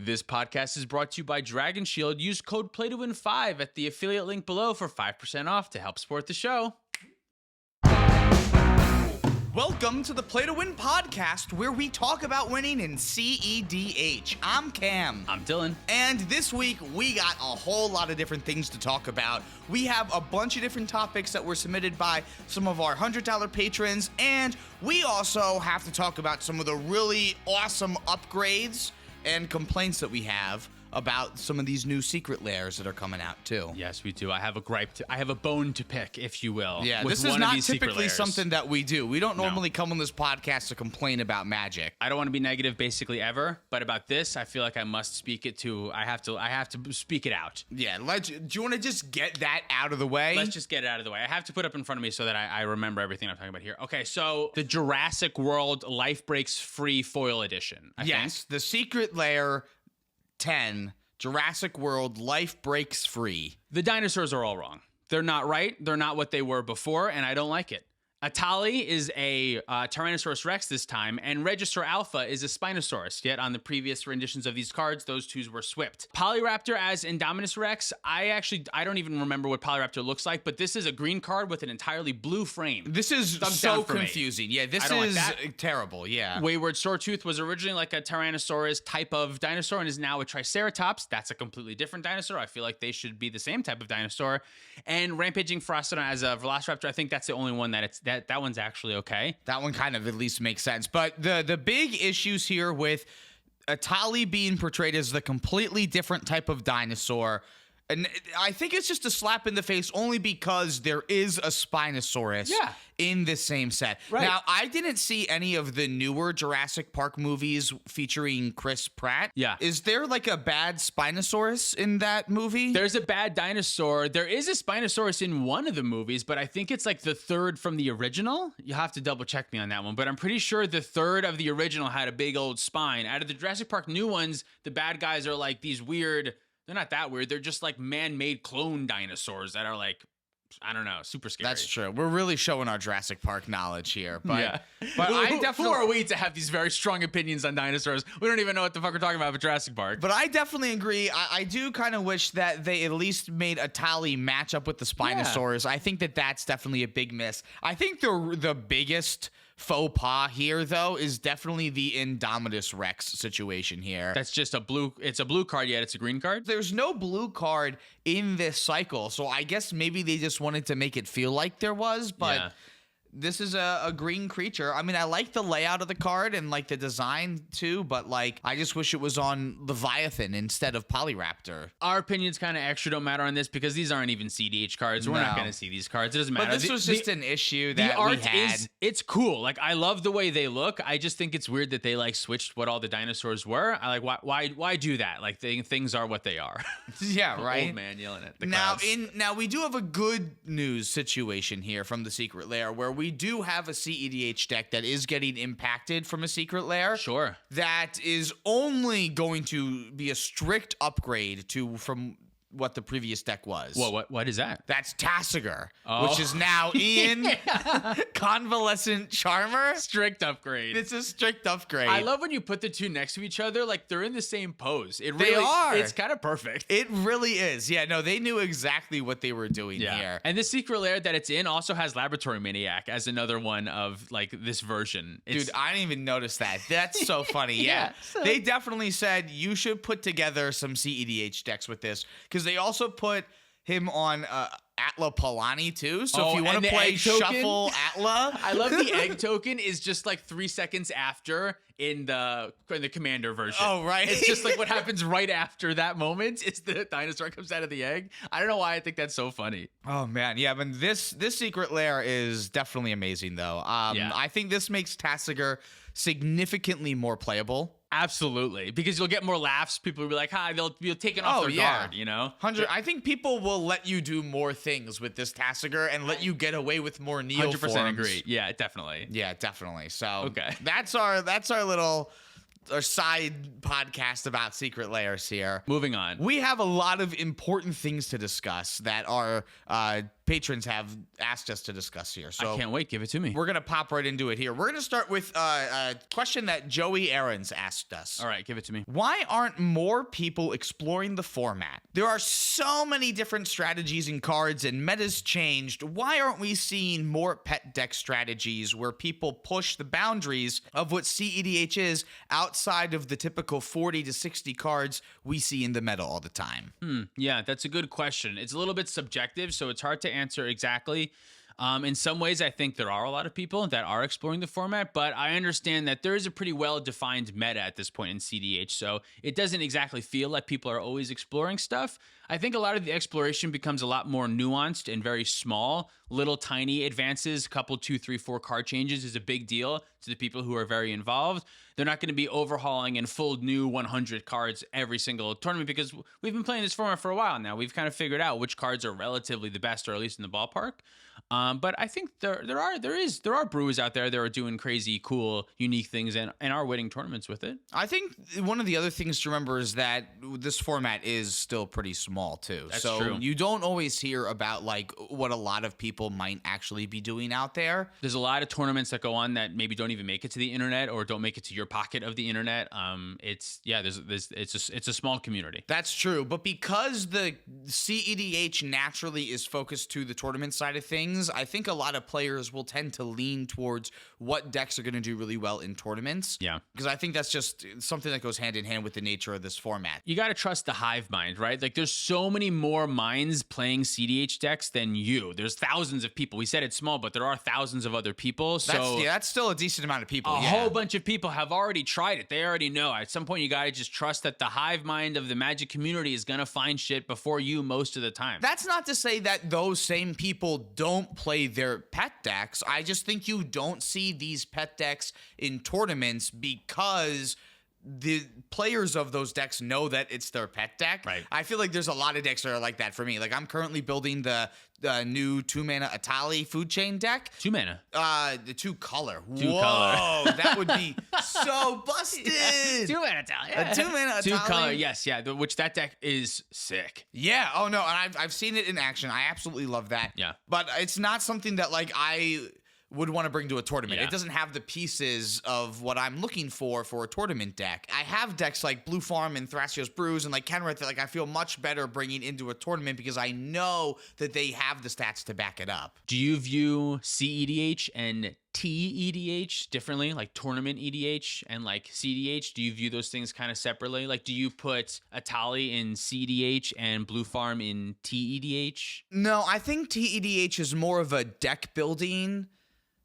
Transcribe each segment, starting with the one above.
This podcast is brought to you by Dragon Shield. Use code PLAYTOWIN5 at the affiliate link below for 5% off to help support the show. Welcome to the Play to Win podcast, where we talk about winning in cEDH. I'm Cam. I'm Dylan. And this week, we got a whole lot of different things to talk about. We have a bunch of different topics that were submitted by some of our $100 patrons, and we also have to talk about some of the really awesome upgrades and complaints that we have about some of these new secret lairs that are coming out too. Yes, we do. I have a gripe. I have a bone to pick, if you will. Yeah, with this is one of not these secret typically lairs. something that we do. We don't normally come on this podcast to complain about Magic. I don't want to be negative basically ever, but about this, I feel like I must speak it to. I have to speak it out. Yeah, do you want to just get that out of the way? Let's just get it out of the way. I have to put up in front of me so that I remember everything I'm talking about here. Okay, so the Jurassic World Life Breaks Free Foil Edition. I think. The Secret Lair 10 Jurassic World Life Breaks Free. The dinosaurs are all wrong. They're not right. They're not what they were before, and I don't like it. Atali is a Tyrannosaurus Rex this time, and Register Alpha is a Spinosaurus. Yet on the previous renditions of these cards, those two were swapped. Polyraptor as Indominus Rex. I don't even remember what Polyraptor looks like, but this is a green card with an entirely blue frame. This is so confusing. Yeah, this is terrible. Yeah. Wayward Sawtooth was originally like a Tyrannosaurus type of dinosaur and is now a Triceratops. That's a completely different dinosaur. I feel like they should be the same type of dinosaur. And Rampaging Ferocity as a Velociraptor. I think that's the only one that one's actually okay. That one kind of at least makes sense. But the big issues here with Atali being portrayed as the completely different type of dinosaur, and I think it's just a slap in the face only because there is a Spinosaurus in the same set. Right. Now, I didn't see any of the newer Jurassic Park movies featuring Chris Pratt. Yeah. Is there like a bad Spinosaurus in that movie? There's a bad dinosaur. There is a Spinosaurus in one of the movies, but I think it's like the third from the original. You have to double check me on that one, but I'm pretty sure the third of the original had a big old spine. Out of the Jurassic Park new ones, the bad guys are like these weird... They're not that weird. They're just like man-made clone dinosaurs that are like, I don't know, super scary. That's true. We're really showing our Jurassic Park knowledge here. But, but who are we to have these very strong opinions on dinosaurs? We don't even know what the fuck we're talking about with Jurassic Park. But I definitely agree. I do kind of wish that they at least made Atali match up with the Spinosaurus. I think that's definitely a big miss. I think the biggest faux pas here, though, is definitely the Indominus Rex situation here. That's just it's a blue card, yet it's a green card? There's no blue card in this cycle, so I guess maybe they just wanted to make it feel like there was, but... This is a green creature. I mean, I like the layout of the card and like the design too, but like I just wish it was on Leviathan instead of Polyraptor. Our opinions kind of extra don't matter on this because these aren't even cEDH cards. We're not going to see these cards. It doesn't matter. But this was just an issue that the art we had. It's cool. Like I love the way they look. I just think it's weird that they like switched what all the dinosaurs were. I like why do that? Like things are what they are. Yeah, right. Old man yelling at the clouds. Now we do have a good news situation here from the Secret Lair where we do have a cEDH deck that is getting impacted from a Secret Lair. Sure. That is only going to be a strict upgrade from what the previous deck was. Well, what is that? That's Tassiger, which is now in Convalescent Charmer. Strict upgrade. It's a strict upgrade. I love when you put the two next to each other, like they're in the same pose. They are. It's kind of perfect. It really is. Yeah, no, they knew exactly what they were doing here. And the Secret Lair that it's in also has Laboratory Maniac as another one of like this version. Dude, I didn't even notice that. That's so funny. Yeah. They definitely said you should put together some cEDH decks with this because they also put him on Atla Palani too. So if you want to play Shuffle Atla. I love the egg token is just like 3 seconds after in the commander version. Oh, right. It's just like what happens right after that moment is the dinosaur comes out of the egg. I don't know why I think that's so funny. Oh man, yeah, but this Secret Lair is definitely amazing though. I think this makes Tassiger significantly more playable. Absolutely, because you'll get more laughs. People will be like, "Hi," they'll be taken off their guard. You know, 100. I think people will let you do more things with this Tassiger and let you get away with more Neoforms. 100% agree. Yeah, definitely. Yeah, definitely. So okay, that's our little side podcast about Secret Lairs here. Moving on. We have a lot of important things to discuss that are patrons have asked us to discuss here. So I can't wait. Give it to me. we're going to pop right into it here. We're going to start with a question that Joey Aarons asked us. All right, give it to me. Why aren't more people exploring the format? There are so many different strategies and cards, and meta's changed. Why aren't we seeing more pet deck strategies where people push the boundaries of what cEDH is outside of the typical 40 to 60 cards we see in the meta all the time? Yeah, that's a good question. It's a little bit subjective, so it's hard to answer exactly. In some ways, I think there are a lot of people that are exploring the format, but I understand that there is a pretty well-defined meta at this point in cEDH, so it doesn't exactly feel like people are always exploring stuff. I think a lot of the exploration becomes a lot more nuanced and very small. Little tiny advances, couple 2, 3, 4 card changes is a big deal to the people who are very involved. They're not going to be overhauling and full new 100 cards every single tournament because we've been playing this format for a while now. We've kind of figured out which cards are relatively the best, or at least in the ballpark. But I think there are brewers out there that are doing crazy, cool, unique things and are winning tournaments with it. I think one of the other things to remember is that this format is still pretty small too. That's so true. You don't always hear about like what a lot of people might actually be doing out there. There's a lot of tournaments that go on that maybe don't even make it to the internet or don't make it to your pocket of the internet. It's a small community. That's true, but because the cEDH naturally is focused to the tournament side of things, I think a lot of players will tend to lean towards what decks are going to do really well in tournaments. Yeah. Because I think that's just something that goes hand in hand with the nature of this format. You got to trust the hive mind, right? Like there's so many more minds playing cEDH decks than you. There's thousands of people. We said it's small, but there are thousands of other people. So that's still a decent amount of people. A whole bunch of people have already tried it. They already know. At some point, you got to just trust that the hive mind of the Magic community is going to find shit before you most of the time. That's not to say that those same people don't play their pet decks. I just think you don't see these pet decks in tournaments because the players of those decks know that it's their pet deck. Right. I feel like there's a lot of decks that are like that for me. Like I'm currently building the new 2-mana Atali food chain deck. 2 mana. The 2-color. Two Whoa, color. that would be so busted. 2 mana Atali. Yeah. A 2-mana Atali. 2 color. Yes, yeah. Which that deck is sick. Yeah. Oh no, and I've seen it in action. I absolutely love that. Yeah. But it's not something that like I would want to bring to a tournament. Yeah. It doesn't have the pieces of what I'm looking for a tournament deck. I have decks like Blue Farm and Thrasios Brews and like Kenrith that like I feel much better bringing into a tournament because I know that they have the stats to back it up. Do you view cEDH and TEDH differently, like tournament EDH and like cEDH? Do you view those things kind of separately? Like, do you put Atali in cEDH and Blue Farm in TEDH? No, I think TEDH is more of a deck building.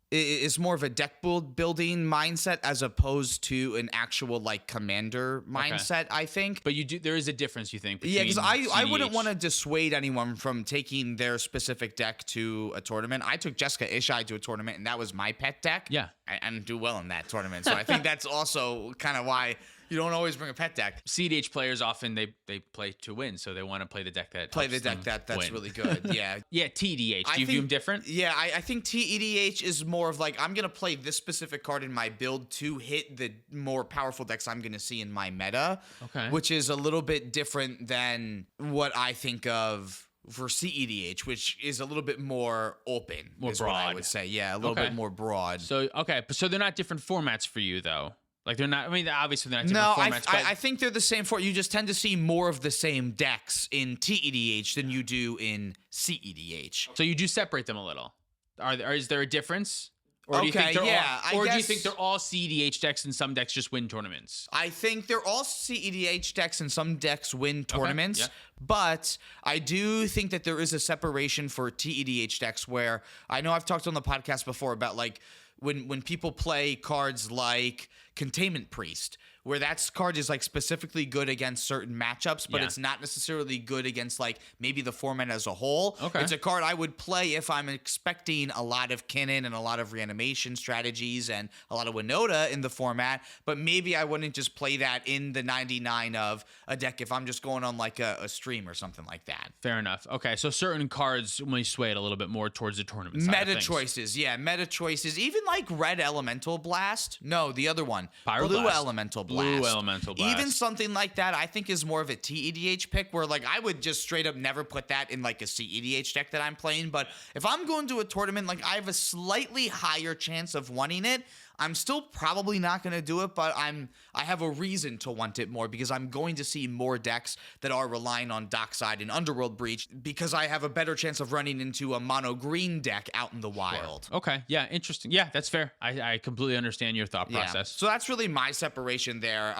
Is more of a deck building mindset as opposed to an actual like commander mindset, I think. But there is a difference, you think? Yeah, because I wouldn't cEDH. want to dissuade anyone from taking their specific deck to a tournament. I took Jessica Ishai to a tournament, and that was my pet deck. Yeah. I didn't do well in that tournament, so I think that's also kind of why you don't always bring a pet deck. cEDH players often they play to win, so they want to play the deck that Play helps the deck them that's win. really good. Yeah. Yeah, TEDH. Do you view them different? Yeah, I think TEDH is more of like, I'm going to play this specific card in my build to hit the more powerful decks I'm going to see in my meta. Okay. Which is a little bit different than what I think of for cEDH, which is a little bit more open. More is what I broad. would say. Yeah, a little bit more broad. So they're not different formats for you though. Like they're not. I mean, obviously they're not No, different formats. I think they're the same for you. Just tend to see more of the same decks in TEDH than you do in cEDH. So you do separate them a little. Is there a difference? Or do you think Okay, they're yeah, all, I or do you guess- think they're all cEDH decks and some decks just win tournaments? I think they're all cEDH decks and some decks win tournaments, yeah. but I do think that there is a separation for TEDH decks where I know I've talked on the podcast before about like when people play cards like Containment Priest, where that card is like specifically good against certain matchups, but Yeah. it's not necessarily good against like maybe the format as a whole. Okay. It's a card I would play if I'm expecting a lot of Kinnan and a lot of reanimation strategies and a lot of Winota in the format, but maybe I wouldn't just play that in the 99 of a deck if I'm just going on like a stream or something like that. Fair enough. Okay, so certain cards may sway it a little bit more towards the tournament side of Meta things. choices, yeah, meta choices. Even like Red Elemental Blast. No, the other one. Blue Pyroblast. Elemental Blast. Blast. Elemental Blast. Even something like that, I think, is more of a cEDH pick, where like I would just straight up never put that in like a cEDH deck that I'm playing. But if I'm going to a tournament, like I have a slightly higher chance of wanting it. I'm still probably not going to do it, but I have a reason to want it more because I'm going to see more decks that are relying on Dockside and Underworld Breach because I have a better chance of running into a mono green deck out in the wild. Sure. Okay, yeah, interesting. Yeah, that's fair. I completely understand your thought process. So that's really my separation there.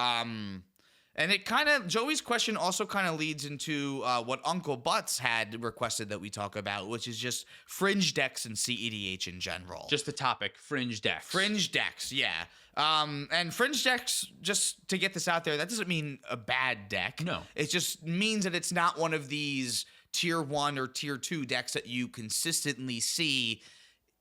And it kind of, Joey's question also kind of leads into what Uncle Butts had requested that we talk about, which is just fringe decks and cEDH in general. Just the topic, fringe decks. Fringe decks, yeah. And fringe decks, just to get this out there, that doesn't mean a bad deck. No. It just means that it's not one of these tier 1 or tier 2 decks that you consistently see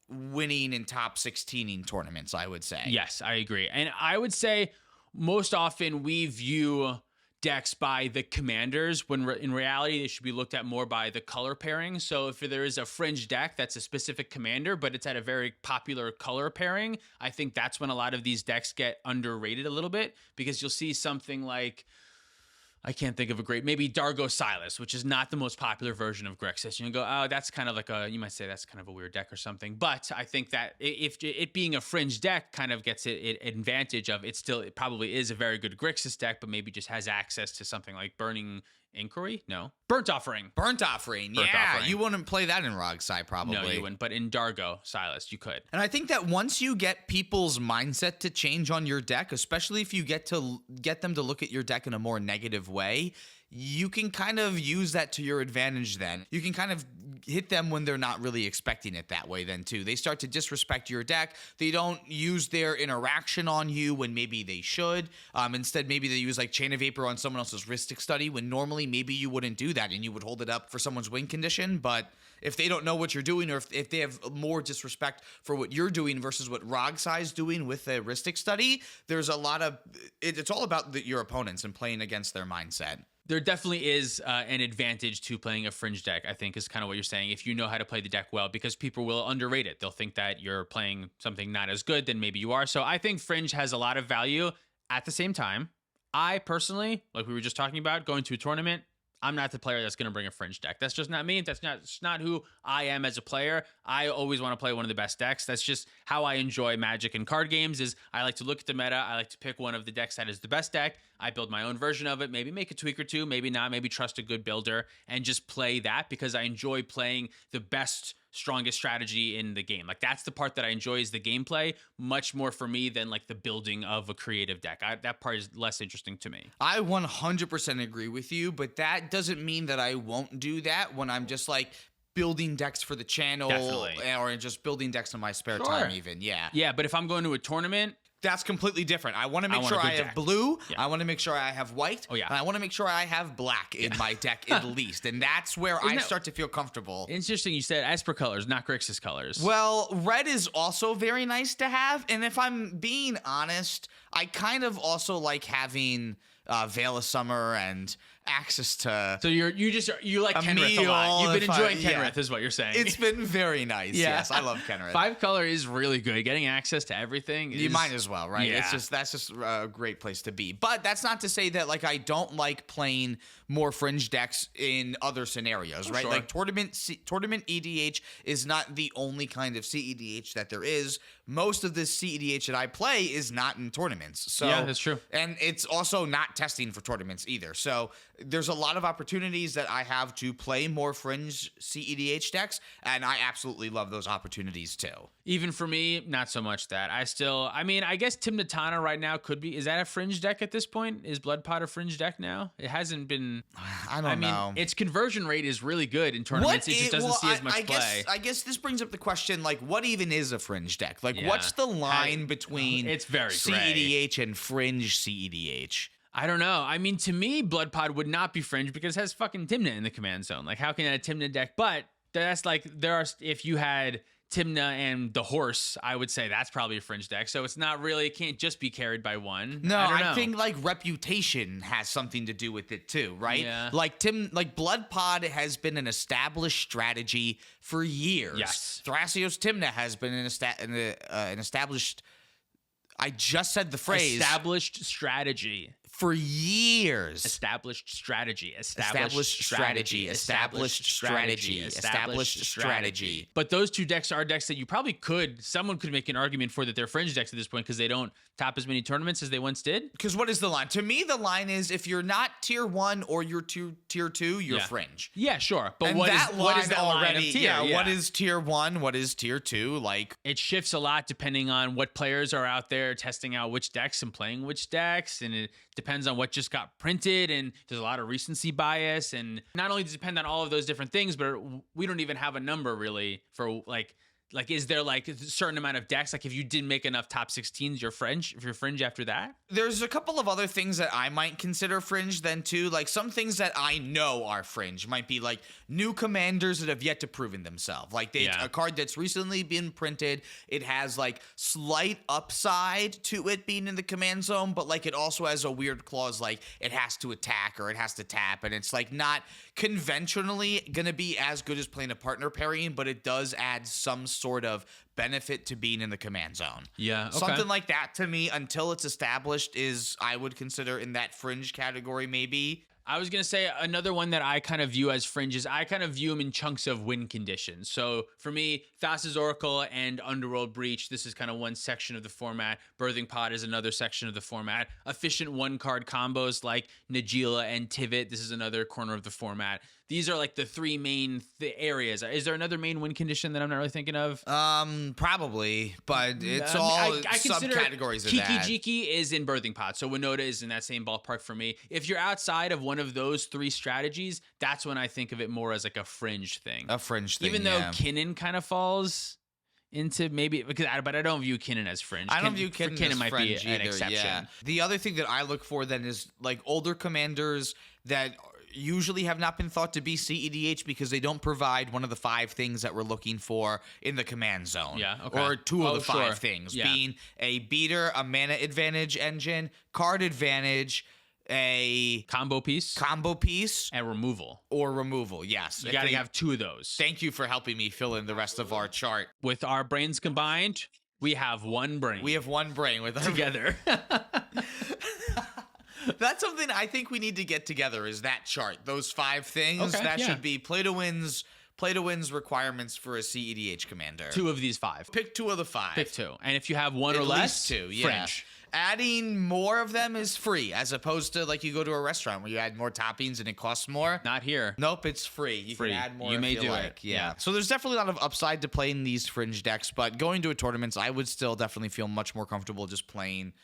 winning in top 16 in tournaments, I would say. Yes, I agree. And I would say most often we view decks by the commanders when in reality they should be looked at more by the color pairing. So if there is a fringe deck that's a specific commander but it's at a very popular color pairing, I think that's when a lot of these decks get underrated a little bit, because you'll see something like, I can't think of a great, maybe Dargo Silas, which is not the most popular version of Grixis. You go, oh, that's kind of like you might say that's kind of a weird deck or something. But I think that if it being a fringe deck kind of gets it advantage of it probably is a very good Grixis deck, but maybe just has access to something like Burning Inquiry? No. Burnt Offering. Burnt Offering. You wouldn't play that in Rogside, probably. No, you wouldn't. But in Dargo Silas, you could. And I think that once you get people's mindset to change on your deck, especially if you get them to look at your deck in a more negative way, you can kind of use that to your advantage then. You can kind of hit them when they're not really expecting it that way then too. They start to disrespect your deck. They don't use their interaction on you when maybe they should. Instead, maybe they use like Chain of Vapor on someone else's Rhystic Study when normally maybe you wouldn't do that and you would hold it up for someone's win condition. But if they don't know what you're doing, or if they have more disrespect for what you're doing versus what Rogsai's doing with the Rhystic Study, there's a lot of, it's all about your opponents and playing against their mindset. There definitely is an advantage to playing a fringe deck, I think, is kind of what you're saying, if you know how to play the deck well, because people will underrate it. They'll think that you're playing something not as good than maybe you are. So I think fringe has a lot of value. At the same time, I personally, like we were just talking about, going to a tournament, I'm not the player that's going to bring a fringe deck. That's just not me. That's not who I am as a player. I always want to play one of the best decks. That's just how I enjoy Magic and card games. Is I like to look at the meta. I like to pick one of the decks that is the best deck. I build my own version of it, maybe make a tweak or two, maybe not, maybe trust a good builder and just play that because I enjoy playing the best, strongest strategy in the game. Like that's the part that I enjoy, is the gameplay, much more for me than like the building of a creative deck. That part is less interesting to me. I 100% agree with you, but that doesn't mean that I won't do that when I'm just like building decks for the channel. Definitely. Or just building decks in my spare time even. Yeah, but if I'm going to a tournament, that's completely different. I want to make sure I have blue. Yeah. I want to make sure I have white. Oh, yeah. And I want to make sure I have black in my deck at least. And that's where I start to feel comfortable. Interesting. You said Esper colors, not Grixis colors. Well, red is also very nice to have. And if I'm being honest, I kind of also like having Veil of Summer and access to. So you like Kenrith a lot. You've been enjoying Kenrith, is what you're saying. It's been very nice. Yeah. Yes, I love Kenrith. 5 color is really good. Getting access to everything. You might as well, right? Yeah. That's just a great place to be. But that's not to say that like I don't like playing more fringe decks in other scenarios, right? Sure. Like tournament EDH is not the only kind of cEDH that there is. Most of this cEDH that I play is not in tournaments. So yeah, that's true. And it's also not testing for tournaments either. So there's a lot of opportunities that I have to play more fringe cEDH decks, and I absolutely love those opportunities too. Even for me, not so much that. I guess Timnatana right now could be. Is that a fringe deck at this point? Is Bloodpot a fringe deck now? It hasn't been. I don't know. Its conversion rate is really good in tournaments. It just doesn't see as much play. I guess this brings up the question, like, what even is a fringe deck? Like, what's the line between it's very cEDH and fringe cEDH? I don't know. I mean, to me, Bloodpod would not be fringe because it has fucking Tymna in the command zone. Like, how can a Tymna deck? But that's like, if you had Tymna and the horse, I would say that's probably a fringe deck. So it's not really, it can't just be carried by one. No, I think like reputation has something to do with it too, right? Yeah. Like Bloodpod has been an established strategy for years. Yes. Thrasios Tymna has been an established I just said the phrase. Established strategy. For years. Established strategy. Established strategy. Established strategy. Established strategy. But those two decks are decks that you probably someone could make an argument for that they're fringe decks at this point because they don't top as many tournaments as they once did. Because what is the line? To me, the line is if you're not tier 1 or you're tier 2, you're fringe. Yeah, sure. But and what line is that line of tier? Yeah, what is tier 1? What is tier 2? Like, it shifts a lot depending on what players are out there testing out which decks and playing which decks, and it depends on what just got printed, and there's a lot of recency bias, and not only does it depend on all of those different things, but we don't even have a number really for like is there like a certain amount of decks, like if you didn't make enough top 16s you're fringe, if you're fringe after that? There's a couple of other things that I might consider fringe then too, like some things that I know are fringe might be like new commanders that have yet to proven themselves, like a card that's recently been printed, it has like slight upside to it being in the command zone, but like it also has a weird clause like it has to attack or it has to tap, and it's like not conventionally gonna be as good as playing a partner parrying, but it does add some sort of benefit to being in the command zone. Yeah, okay. Something like that to me, until it's established, is I would consider in that fringe category maybe. I was going to say another one that I kind of view as fringes. I kind of view them in chunks of win conditions. So for me, Thassa's Oracle and Underworld Breach, this is kind of one section of the format. Birthing Pod is another section of the format. Efficient one-card combos like Najeela and Tivit, this is another corner of the format. These are like the three main areas. Is there another main win condition that I'm not really thinking of? Probably, but it's all I subcategories of that. Kiki-Jiki is in Birthing Pod, so Winota is in that same ballpark for me. If you're outside of one of those three strategies, that's when I think of it more as like a fringe thing. A fringe thing, even though Kinnan kind of falls into maybe, but I don't view Kinnan as fringe. I don't view Kinnan as might fringe be an either, exception. Yeah. The other thing that I look for then is like older commanders that usually have not been thought to be cEDH because they don't provide one of the 5 things that we're looking for in the command zone. Yeah, okay. Or 2 of the 5 sure. things, Yeah. being a beater, a mana advantage engine, card advantage, a combo piece, and removal. Yes. You got to have 2 of those. Thank you for helping me fill in the rest of our chart. With our brains combined, we have one brain. We have one brain with together. That's something I think we need to get together, is that chart. Those 5 things. Okay, should be play to wins requirements for a cEDH commander. 2 of these 5. Pick 2 of the 5. Pick 2. And if you have 1 or less, 2, fringe. Adding more of them is free, as opposed to like you go to a restaurant where you add more toppings and it costs more. Not here. Nope, it's free. You can add more. You may do like. it. Yeah. So there's definitely a lot of upside to playing these fringe decks, but going to a tournament, I would still definitely feel much more comfortable just playing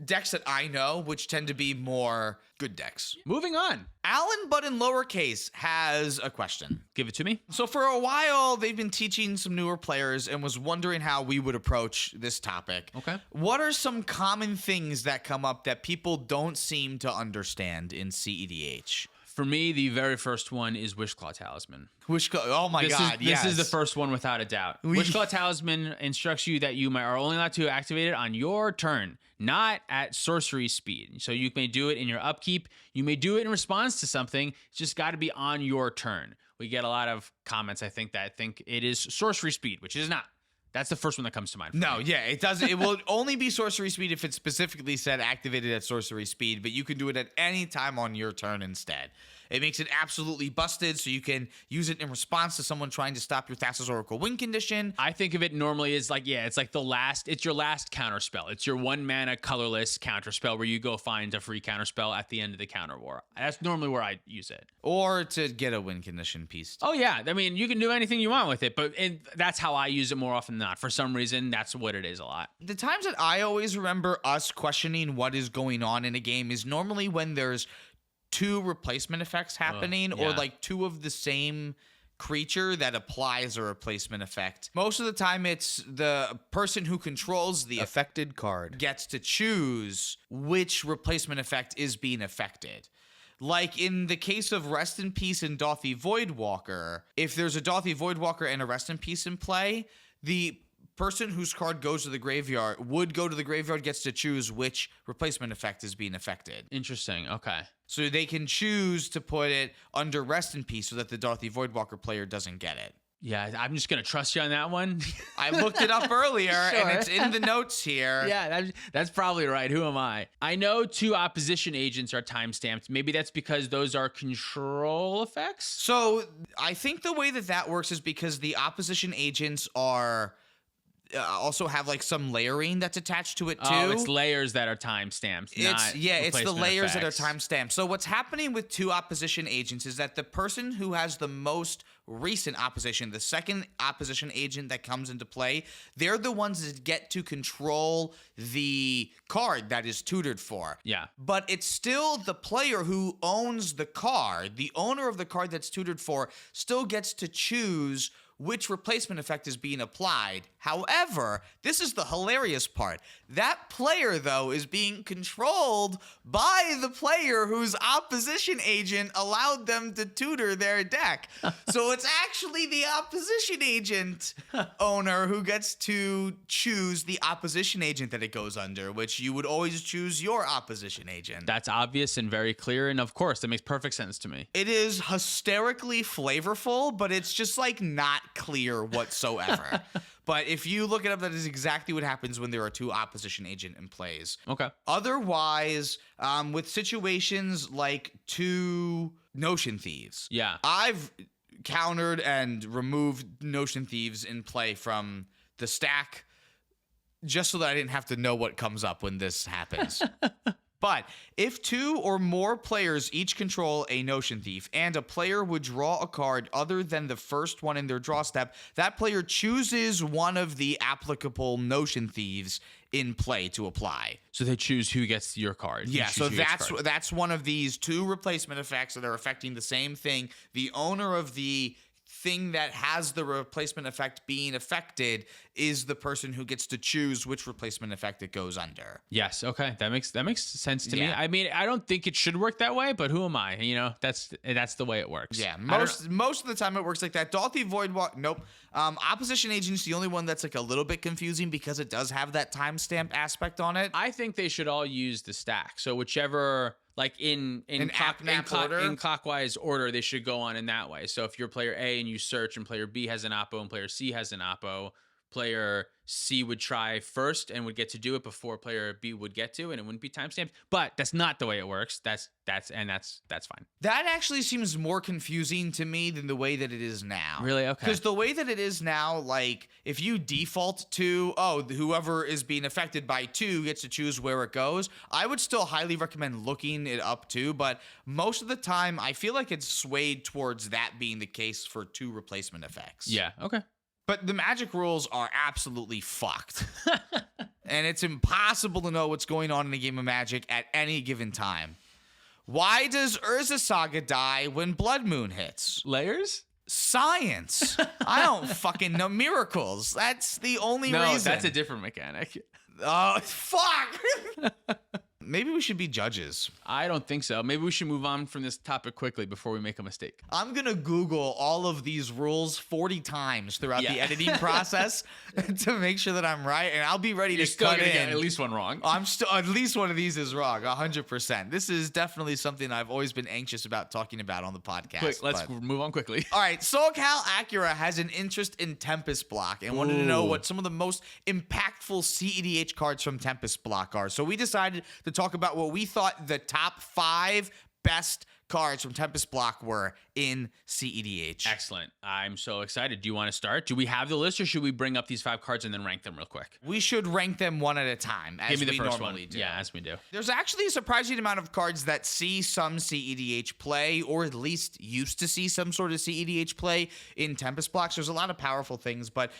decks that I know, which tend to be more good decks. Moving on. Alan, but in lowercase, has a question. Give it to me. So for a while, they've been teaching some newer players and was wondering how we would approach this topic. Okay. What are some common things that come up that people don't seem to understand in cEDH? For me, the very first one is Wishclaw Talisman. Oh my God, yes. This is the first one without a doubt. Wishclaw Talisman instructs you that you are only allowed to activate it on your turn, not at sorcery speed. So you may do it in your upkeep. You may do it in response to something. It's just got to be on your turn. We get a lot of comments, I think, that think it is sorcery speed, which it is not. That's the first one that comes to mind. It doesn't. It will only be sorcery speed if it specifically said activated at sorcery speed, but you can do it at any time on your turn instead. It makes it absolutely busted, so you can use it in response to someone trying to stop your Thassa's Oracle win condition. I think of it normally as like, it's like it's your last counterspell. It's your 1 mana colorless counterspell where you go find a free counterspell at the end of the counter war. That's normally where I use it. Or to get a win condition piece. Oh, yeah. I mean, you can do anything you want with it, but that's how I use it more often than not. For some reason, that's what it is a lot. The times that I always remember us questioning what is going on in a game is normally when there's 2 replacement effects happening, or like 2 of the same creature that applies a replacement effect. Most of the time, it's the person who controls the affected card gets to choose which replacement effect is being affected. Like in the case of Rest in Peace and Dauthi Voidwalker, if there's a Dauthi Voidwalker and a Rest in Peace in play, the person whose card goes to the graveyard gets to choose which replacement effect is being affected. Interesting. Okay. So they can choose to put it under Rest in Peace so that the Dauthi Voidwalker player doesn't get it. Yeah, I'm just going to trust you on that one. I looked it up earlier, Sure. and it's in the notes here. Yeah, that's probably right. Who am I? I know 2 opposition agents are timestamped. Maybe that's because those are control effects. So I think the way that works is because the opposition agents are also have like some layering that's attached to it too. Oh, it's layers that are timestamped. It's the layers that are effects. timestamped. So what's happening with 2 opposition agents is that the person who has the most recent opposition, the second opposition agent that comes into play, they're the ones that get to control the card that is tutored for. Yeah. But it's still the player who owns the card. The owner of the card that's tutored for still gets to choose which replacement effect is being applied. However, this is the hilarious part. That player, though, is being controlled by the player whose opposition agent allowed them to tutor their deck. So it's actually the opposition agent owner who gets to choose the opposition agent that it goes under, which you would always choose your opposition agent. That's obvious and very clear. And of course, that makes perfect sense to me. It is hysterically flavorful, but it's just like not clear whatsoever. But if you look it up, that is exactly what happens when there are 2 opposition agent in plays. Okay. Otherwise, with situations like 2 Notion Thieves, Yeah. I've countered and removed Notion Thieves in play from the stack just so that I didn't have to know what comes up when this happens. But if 2 or more players each control a Notion Thief and a player would draw a card other than the first one in their draw step, that player chooses one of the applicable Notion Thieves in play to apply. So they choose who gets your card. Yeah, so that's one of these 2 replacement effects that are affecting the same thing. The owner of the thing that has the replacement effect being affected is the person who gets to choose which replacement effect it goes under. Yes. Okay. That makes sense to me. Yeah. I mean, I don't think it should work that way, but who am I? You know, that's the way it works. Yeah, most of the time it works like that. Dalthy Voidwalk, nope. Opposition agent's the only one that's like a little bit confusing because it does have that timestamp aspect on it. I think they should all use the stack. So whichever, like in clockwise order, they should go on in that way. So if you're player A and you search and player B has an oppo and player C has an oppo, player C would try first and would get to do it before player B would get to, and it wouldn't be timestamped. But that's not the way it works. That's fine. That actually seems more confusing to me than the way that it is now. Really? Okay. Because the way that it is now, like, if you default to, whoever is being affected by 2 gets to choose where it goes, I would still highly recommend looking it up too, but most of the time, I feel like it's swayed towards that being the case for 2 replacement effects. Yeah. Okay. But the Magic rules are absolutely fucked. And it's impossible to know what's going on in a game of Magic at any given time. Why does Urza Saga die when Blood Moon hits? Layers? Science. I don't fucking know. Miracles. That's the only reason. No, that's a different mechanic. Oh, fuck. Maybe we should be judges. I don't think so. Maybe we should move on from this topic quickly before we make a mistake. I'm going to Google all of these rules 40 times throughout the editing process to make sure that I'm right, and I'll be ready to cut in. Get at least one wrong. I'm still at least one of these is wrong, 100%. This is definitely something I've always been anxious about talking about on the podcast. Quick, let's move on quickly. All right, SoCal Acura has an interest in Tempest block and wanted to know what some of the most impactful cEDH cards from Tempest block are. So we decided to talk about what we thought the top 5 best cards from Tempest block were in cEDH. Excellent. I'm so excited. Do you want to start? Do we have the list, or should we bring up these 5 cards and then rank them real quick? We should rank them one at a time, as Give me the we first normally one. do. Yeah, as we do. There's actually a surprising amount of cards that see some cEDH play, or at least used to see some sort of cEDH play in Tempest blocks. There's a lot of powerful things, but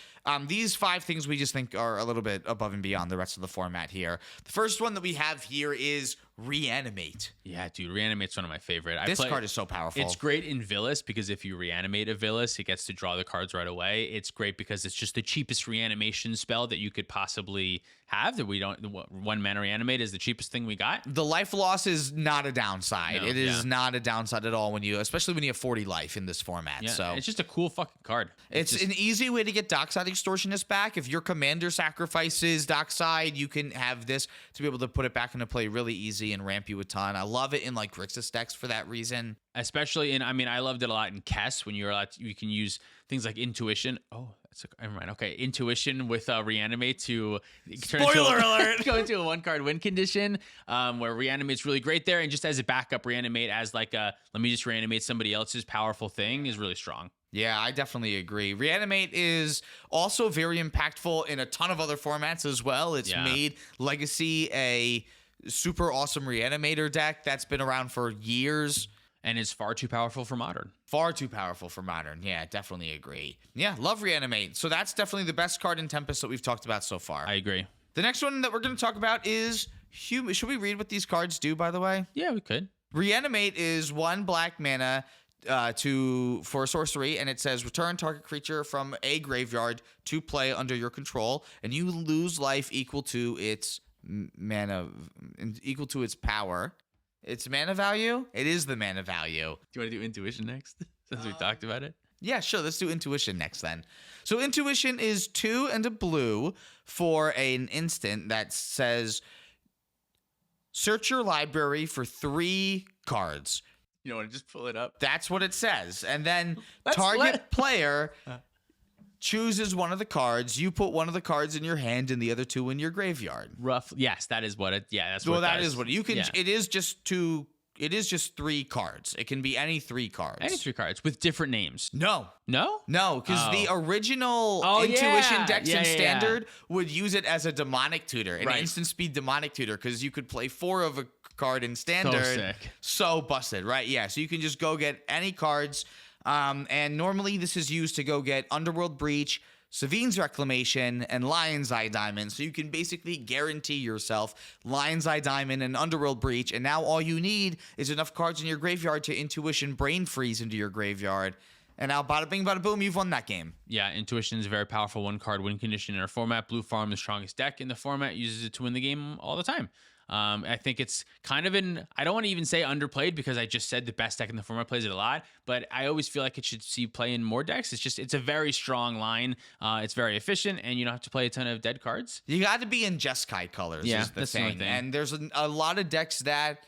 these 5 things we just think are a little bit above and beyond the rest of the format here. The first one that we have here is Reanimate. Yeah, dude, Reanimate's one of my favorite. This card is so powerful. It's great in Villas because if you reanimate a Villas, it gets to draw the cards right away. It's great because it's just the cheapest reanimation spell that you could possibly have. That we don't. 1 mana reanimate is the cheapest thing we got. The life loss is not a downside. No, it is not a downside at all especially when you have 40 life in this format. Yeah, so it's just a cool fucking card. It's an easy way to get Dockside Extortionist back. If your commander sacrifices Dockside, you can have this to be able to put it back into play really easy. ability and ramp you a ton. I love it in like Grixis decks for that reason. Especially in, I mean, I loved it a lot in Kess when you can use things like Intuition. Oh, never mind. Okay, Intuition with Reanimate to Spoiler alert! Go into a 1-card win condition, where Reanimate's really great there, and just as a backup, Reanimate as like a let me just reanimate somebody else's powerful thing is really strong. Yeah, I definitely agree. Reanimate is also very impactful in a ton of other formats as well. It's made Legacy a super awesome Reanimator deck that's been around for years. And it's far too powerful for Modern. Far too powerful for Modern. Yeah, definitely agree. Yeah, love Reanimate. So that's definitely the best card in Tempest that we've talked about so far. I agree. The next one that we're going to talk about is Human. Should we read what these cards do, by the way? Yeah, we could. Reanimate is 1 black mana for sorcery, and it says return target creature from a graveyard to play under your control, and you lose life equal to its mana, equal to its power. Its mana value? It is the mana value. Do you want to do Intuition next? Since we talked about it. Yeah, sure. Let's do Intuition next then. So Intuition is 2 and a blue for an instant that says search your library for 3 cards. You want to just pull it up? That's what it says. And then target player chooses one of the cards. You put one of the cards in your hand and the other 2 in your graveyard. Rough. Yes, that is what it. Yeah, that's what. Well, that is what you can. Yeah. It is just 2. It is just 3 cards. It can be any 3 cards. Any 3 cards with different names. No, because the original Intuition decks in Standard would use it as a demonic tutor, an instant speed demonic tutor, because you could play 4 of a card in Standard. So sick. So busted, right? Yeah. So you can just go get any cards. And normally this is used to go get Underworld Breach, Savine's Reclamation, and Lion's Eye Diamond. So you can basically guarantee yourself Lion's Eye Diamond and Underworld Breach. And now all you need is enough cards in your graveyard to Intuition Brain Freeze into your graveyard. And now bada bing, bada boom, you've won that game. Yeah, Intuition is a very powerful 1-card win condition in our format. Blue Farm, the strongest deck in the format, uses it to win the game all the time. I think it's kind of I don't want to even say underplayed because I just said the best deck in the format plays it a lot, but I always feel like it should see play in more decks. It's a very strong line. It's very efficient, and you don't have to play a ton of dead cards. You got to be in Jeskai colors, is the thing. And there's a lot of decks that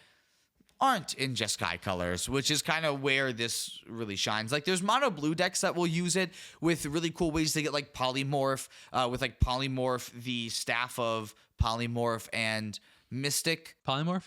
aren't in Jeskai colors, which is kind of where this really shines. Like there's mono blue decks that will use it with really cool ways to get like Polymorph, with like Polymorph, the Staff of Polymorph, and Mystic Polymorph.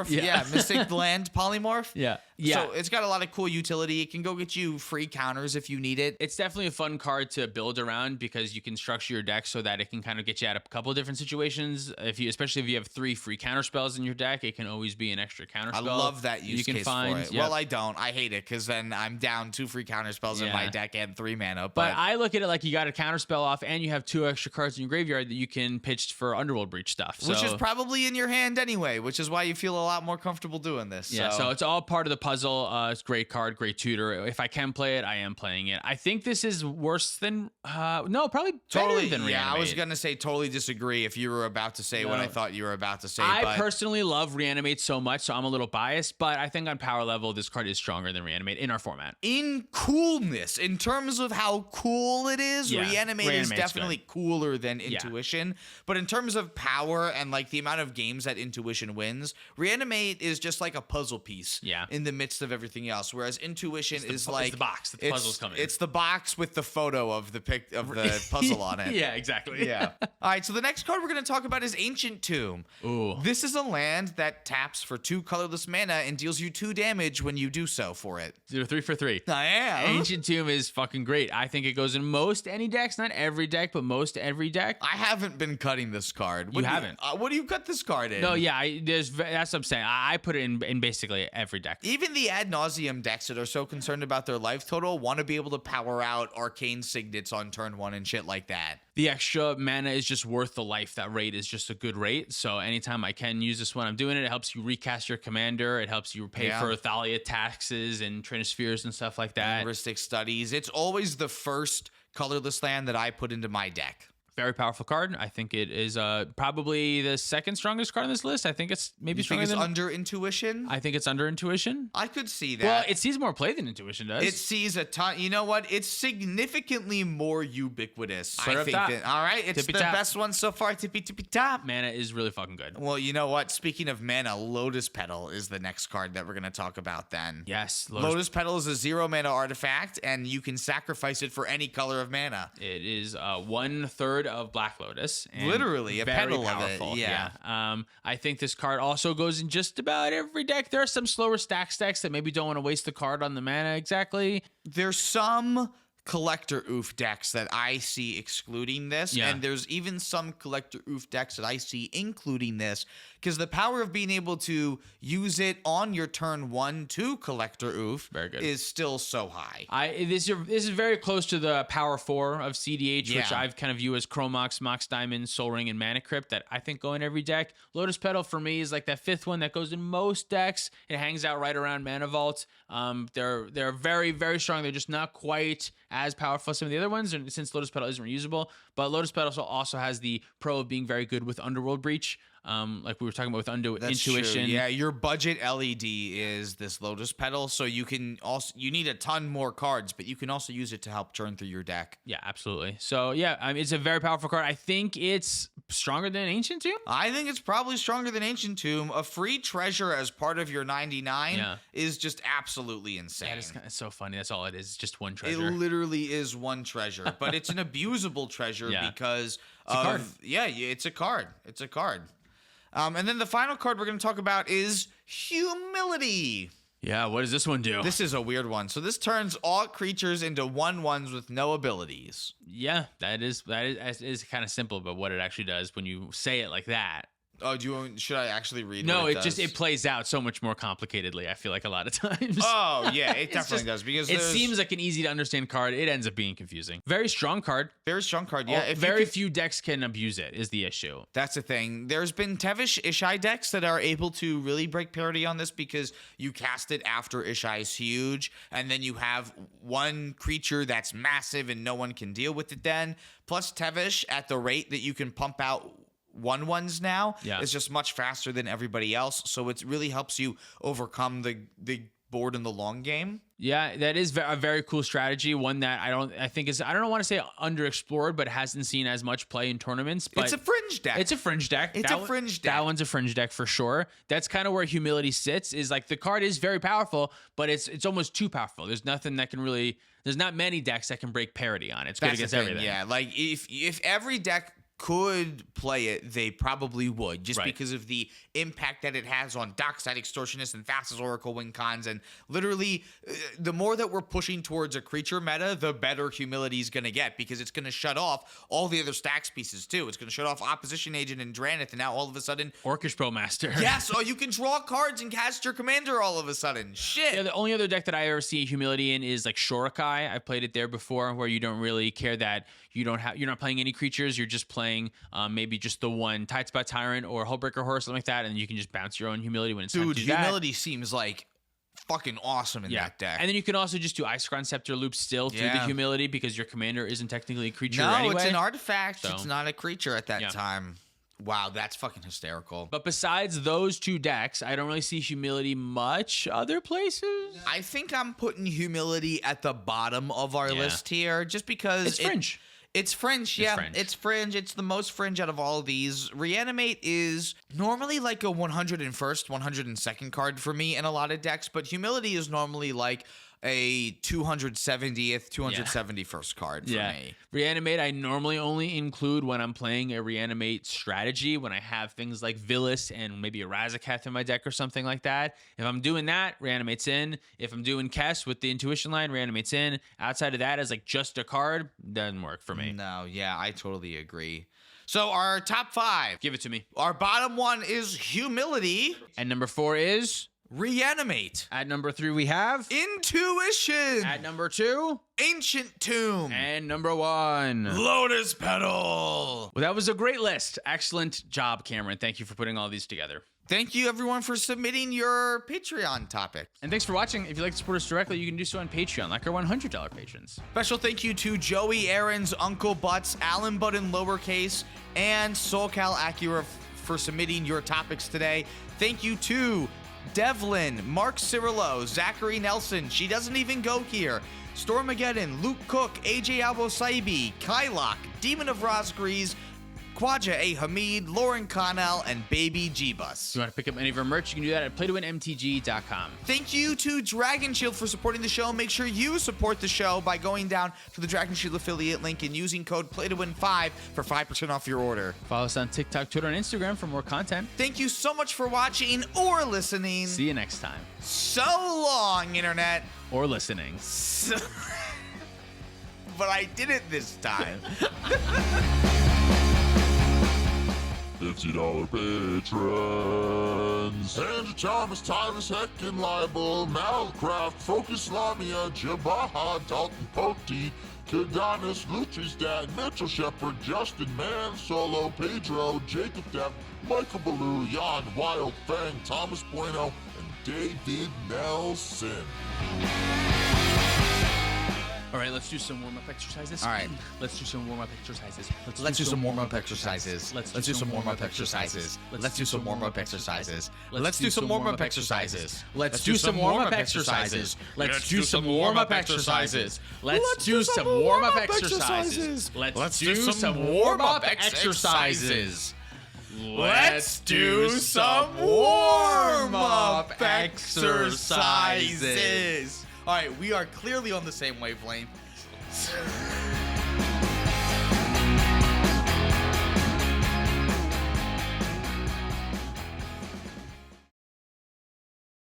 Yeah. Mystic Land Polymorph. Yeah. So it's got a lot of cool utility. It can go get you free counters if you need it. It's definitely a fun card to build around because you can structure your deck so that it can kind of get you out of a couple of different situations. Especially if you have 3 free counter spells in your deck, it can always be an extra counter spell. I love that use case for it. Yep. Well, I don't. I hate it because then I'm down 2 free counter spells in my deck and 3 mana. But I look at it like you got a counter spell off and you have 2 extra cards in your graveyard that you can pitch for Underworld Breach stuff. Which is probably in your hand anyway, which is why you feel a lot more comfortable doing this. Yeah, so it's all part of the puzzle. It's a great card, great tutor. If I can play it, I am playing it. I think this is worse than probably better than Reanimate. Yeah, I was gonna say totally disagree if you were about to say what I thought you were about to say. I personally love Reanimate so much, so I'm a little biased, but I think on power level, this card is stronger than Reanimate in our format. In coolness, in terms of how cool it is, Reanimate is definitely cooler than Intuition. But in terms of power and like the amount of games that Intuition wins, Reanimate is just like a puzzle piece in the midst of everything else, whereas Intuition is like it's the box that the puzzle's coming in. It's the box with the photo of the puzzle on it. Yeah, exactly. Yeah. All right, so the next card we're going to talk about is Ancient Tomb. Ooh. This is a land that taps for 2 colorless mana and deals you 2 damage when you do so for it. 3 for 3. I am. Ancient Tomb is fucking great. I think it goes in most any decks, not every deck, but most every deck. I haven't been cutting this card. You haven't? What do you cut this card in? No, yeah, that's what I'm saying. I put it in basically every deck. Even the ad nauseum decks that are so concerned about their life total want to be able to power out arcane signets on turn 1 and shit like that. The extra mana is just worth the life. That rate is just a good rate. So anytime I can use this when I'm doing it, it helps you recast your commander. It helps you pay for Thalia taxes and Trinispheres and stuff like that. Heuristic studies. It's always the first colorless land that I put into my deck. Very powerful card. I think it is probably the second strongest card on this list. I think it's maybe You think stronger it's than under Intuition? I think it's under Intuition. I could see that. Well, it sees more play than Intuition does. It sees a ton. You know what? It's significantly more ubiquitous. Put it up top. All right, it's Tippy the top. best one so far. Tippy top. Mana is really fucking good. Well, you know what? Speaking of mana, Lotus Petal is the next card that we're going to talk about then. Yes, Lotus Petal is a 0 mana artifact, and you can sacrifice it for any color of mana. It is 1/3 of Black Lotus. And Literally, a very petal powerful. of it. Yeah. I think this card also goes in just about every deck. There are some slower stacks decks that maybe don't want to waste the card on the mana exactly. There's some collector oof decks that I see excluding this, Yeah. and there's even some collector oof decks that I see including this, because the power of being able to use it on your turn 1 to collector oof Very good. is still so high. This is very close to the power 4 of CDH, which Yeah. I've kind of view as Chromox, Mox Diamond, Soul Ring, and Mana Crypt that I think go in every deck. Lotus Petal for me is like that 5th one that goes in most decks. It hangs out right around Mana Vault. They're very, very strong. They're just not quite as powerful as some of the other ones, and since Lotus Petal isn't reusable. But Lotus Petal also has the pro of being very good with Underworld Breach. Like we were talking about with That's Intuition. true. Yeah, your budget LED is this Lotus Petal, so you need a ton more cards, but you can also use it to help churn through your deck. Yeah, absolutely. So yeah, it's a very powerful card. I think it's stronger than Ancient Tomb. I think it's probably stronger than Ancient Tomb. A free treasure as part of your 99 Yeah. is just absolutely insane. It's so funny. That's all it is. It's just one It treasure. literally is one treasure, but it's an abusable treasure Yeah. because a card. Yeah, it's a card. It's a card. And then the final card we're going to talk about is Humility. Yeah, what does this one do? This is a weird one. So this turns all creatures into 1/1s with no abilities. Yeah, that is kind of simple, but what it actually does when you say it like that. Oh, should I actually read? No, what it does? plays out so much more complicatedly. I feel like a lot of times. Oh yeah, it It's definitely just- does because it there's seems like an easy to understand card. It ends up being confusing. Very strong card. very strong card. Yeah, if you very could- few decks can abuse it. Is the issue. That's the thing. There's been Tevish Ishai decks that are able to really break parity on this because you cast it after Ishai's huge, and then you have one creature that's massive and no one can deal with it then. Plus Tevish, at the rate that you can pump out 1/1s now, Yeah. is just much faster than everybody else. So it really helps you overcome the board in the long game. Yeah, that is a very cool strategy. One that I don't want to say underexplored, but hasn't seen as much play in tournaments. But It's a fringe deck. It's a fringe deck. It's a fringe deck. That one's a fringe deck for sure. That's kind of where Humility sits. Is like the card is very powerful, but it's almost too powerful. There's nothing that can really. There's not many decks that can break parity on it. It's good That's the against thing, everything. yeah. Like if every deck could play it, they probably would, just Right. because of the impact that it has on Dockside Extortionist and Fastest Oracle win cons. And literally, the more that we're pushing towards a creature meta, the better Humility is going to get, because it's going to shut off all the other stacks pieces too. It's going to shut off Opposition Agent and Dranith, and now all of a sudden, Orcish Bowmaster. yes, oh, you can draw cards and cast your commander all of a sudden. Shit. Yeah, the only other deck that I ever see Humility in is like Shorikai. I played it there before, where you don't really care that you're not playing any creatures. You're just playing maybe just the one Tidespot Tyrant or Hullbreaker Horse, something like that, and you can just bounce your own Humility when it's time Dude, to do that. Humility seems like fucking awesome in that deck. And then you can also just do Icecrown Scepter loops still through the Yeah. Humility, because your commander isn't technically a creature No, anyway. it's an artifact. So- It's not a creature at that Yeah. time. Wow, that's fucking hysterical. But besides those two decks, I don't really see Humility much other places. I think I'm putting Humility at the bottom of our Yeah. list here, just because It's fringe. It's fringe, yeah. fringe. It's fringe. It's the most fringe out of all of these. Reanimate is normally like a 101st, 102nd card for me in a lot of decks, but Humility is normally like a 270th, 271st card for me. Reanimate, I normally only include when I'm playing a Reanimate strategy, when I have things like Villas and maybe a Razaketh in my deck or something like that. If I'm doing that, Reanimate's in. If I'm doing Kess with the Intuition line, Reanimate's in. Outside of that, as like just a card, doesn't work for me. No, yeah, I totally agree. So our top 5. Give it to me. Our bottom 1 is Humility. And number 4 is... Reanimate. At number 3, we have... Intuition. At number 2... Ancient Tomb. And number 1... Lotus Petal. Well, that was a great list. Excellent job, Cameron. Thank you for putting all these together. Thank you, everyone, for submitting your Patreon topic. And thanks for watching. If you'd like to support us directly, you can do so on Patreon, like our $100 patrons. Special thank you to Joey Aaron's Uncle Butts, Alan Button Lowercase, and SoulCal Acura for submitting your topics today. Thank you to Devlin, Mark Cirillo, Zachary Nelson, She Doesn't Even Go Here, Stormageddon, Luke Cook, AJ Albo-Saibi, Kylock, Demon of Rosgrees, Quadja A. Hamid, Lauren Connell, and Baby G-Bus. If you want to pick up any of our merch, you can do that at playtowinmtg.com. Thank you to Dragon Shield for supporting the show. Make sure you support the show by going down to the Dragon Shield affiliate link and using code PLAYTOWIN5 for 5% off your order. Follow us on TikTok, Twitter, and Instagram for more content. Thank you so much for watching or listening. See you next time. So long, Internet. Or listening. But I did it this time. $50 patrons. Andrew Thomas, Tyler's Heckin, Libel, Malcraft, Focus Lamia, Jabaha, Dalton Poti, Kedanis, Lutri's Dad, Mitchell Shepard, Justin Man, Solo, Pedro, Jacob Depp, Michael Ballou, Jan, Wild Fang, Thomas Bueno, and David Nelson. All right, let's do some warm-up exercises. All right. Let's do some warm-up exercises. Let's do some warm-up exercises. Let's do some warm-up exercises. Let's do some warm-up exercises. Let's do some warm-up exercises. Let's do some warm-up exercises. Let's do some warm-up exercises. Let's do some warm-up exercises. Let's do some warm-up exercises. Let's do some warm-up exercises. All right, we are clearly on the same wavelength.